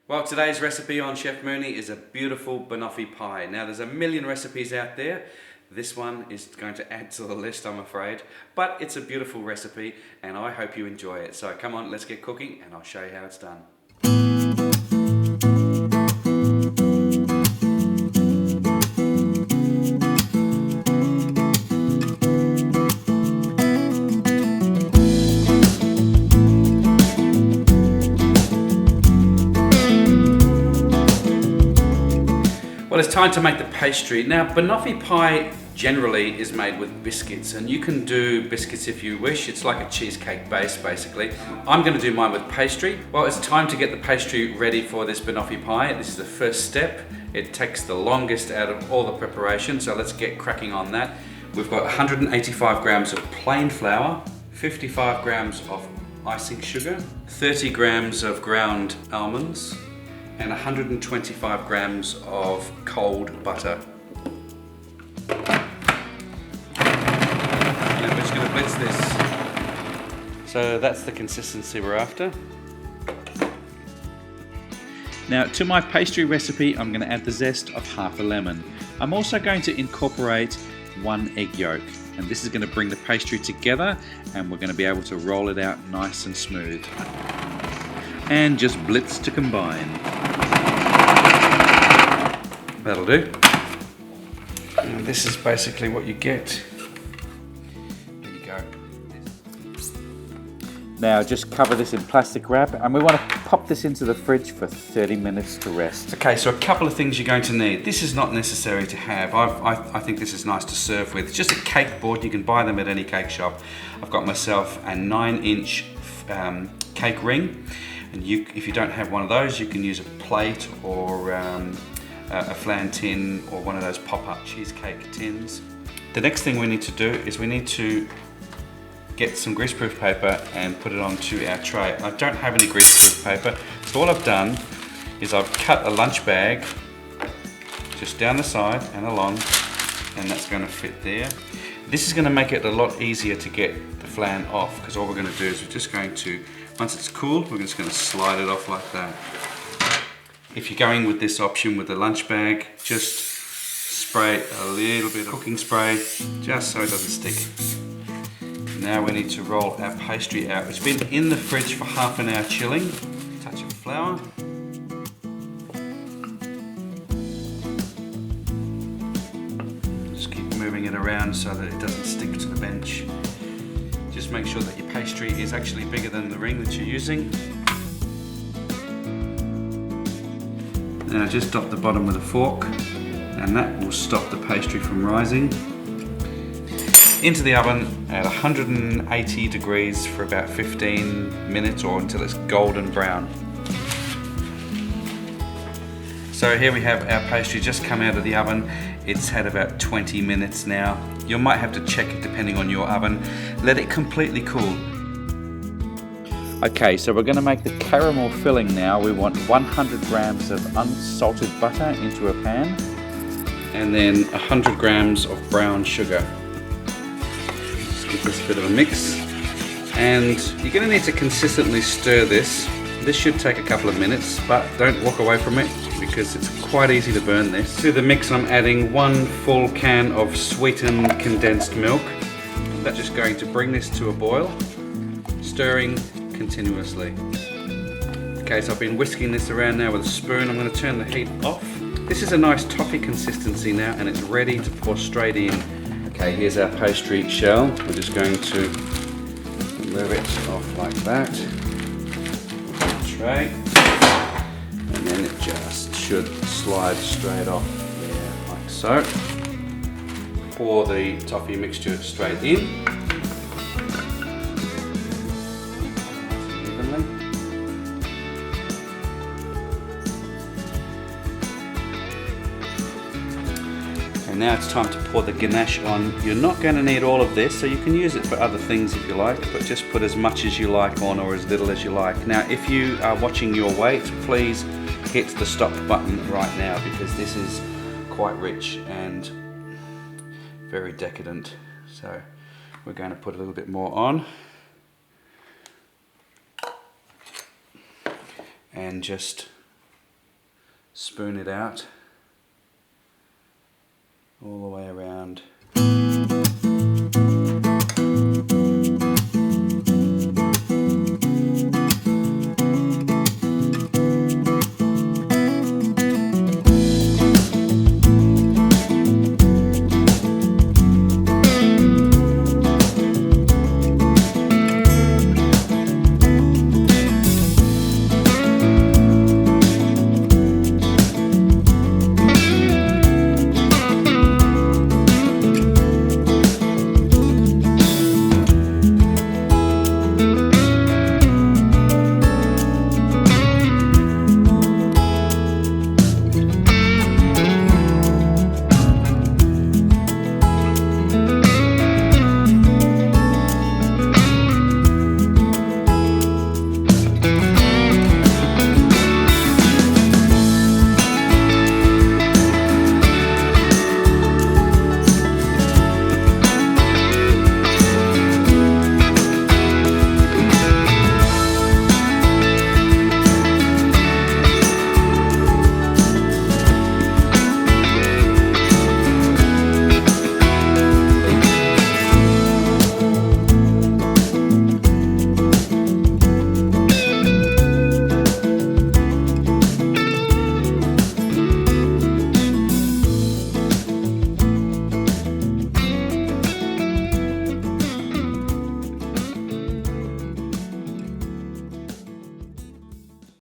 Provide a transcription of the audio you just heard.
Well, today's recipe on Chef Mooney is a beautiful banoffee pie. Now, there's a million recipes out there. This one is going to add to the list, I'm afraid. But it's a beautiful recipe, and I hope you enjoy it. So come on, let's get cooking, and I'll show you how it's done. Well, it's time to make the pastry. Now, banoffee pie generally is made with biscuits, and you can do biscuits if you wish. It's like a cheesecake base, basically. I'm going to do mine with pastry. Well, it's time to get the pastry ready for this banoffee pie. This is the first step. It takes the longest out of all the preparation, so let's get cracking on that. We've got 185 grams of plain flour, 55 grams of icing sugar, 30 grams of ground almonds, and 125 grams of cold butter. And we're just going to blitz this. So that's the consistency we're after. Now, to my pastry recipe, I'm going to add the zest of half a lemon. I'm also going to incorporate 1 egg yolk, and this is going to bring the pastry together, and we're going to be able to roll it out nice and smooth. And just blitz to combine. That'll do. And this is basically what you get. There you go. Now just cover this in plastic wrap, and we want to pop this into the fridge for 30 minutes to rest. Okay, so a couple of things you're going to need. This is not necessary to have. I think this is nice to serve with. Just a cake board. You can buy them at any cake shop. I've got myself a 9-inch cake ring. And if you don't have one of those, you can use a plate or a flan tin or one of those pop-up cheesecake tins. The next thing we need to do is we need to get some greaseproof paper and put it onto our tray. I don't have any greaseproof paper, so all I've done is I've cut a lunch bag just down the side and along, and that's going to fit there. This is going to make it a lot easier to get the flan off, because all we're going to do is we're just going to, once it's cooled, we're just going to slide it off like that. If you're going with this option with the lunch bag, just spray a little bit of cooking spray, just so it doesn't stick. Now we need to roll our pastry out. It's been in the fridge for half an hour chilling. Touch of flour. Just keep moving it around so that it doesn't stick to the bench. Just make sure that your pastry is actually bigger than the ring that you're using. Now just dot the bottom with a fork, and that will stop the pastry from rising. Into the oven at 180 degrees for about 15 minutes or until it's golden brown. So here we have our pastry just come out of the oven. It's had about 20 minutes now. You might have to check it depending on your oven. Let it completely cool. Okay, so we're going to make the caramel filling now. We want 100 grams of unsalted butter into a pan, and then 100 grams of brown sugar. Just give this a bit of a mix, and you're going to need to consistently stir this. This should take a couple of minutes, but don't walk away from it because it's quite easy to burn this. To the mix I'm adding 1 full can of sweetened condensed milk. That's just going to bring this to a boil, stirring continuously. Okay, so I've been whisking this around now with a spoon. I'm going to turn the heat off. This is a nice toffee consistency now, and it's ready to pour straight in. Okay, here's our pastry shell. We're just going to move it off like that. Tray, and then it just should slide straight off there, like so. Pour the toffee mixture straight in. And now it's time to pour the ganache on. You're not going to need all of this, so you can use it for other things if you like, but just put as much as you like on, or as little as you like. Now, if you are watching your weight, please hit the stop button right now, because this is quite rich and very decadent. So we're going to put a little bit more on. And just spoon it out all the way around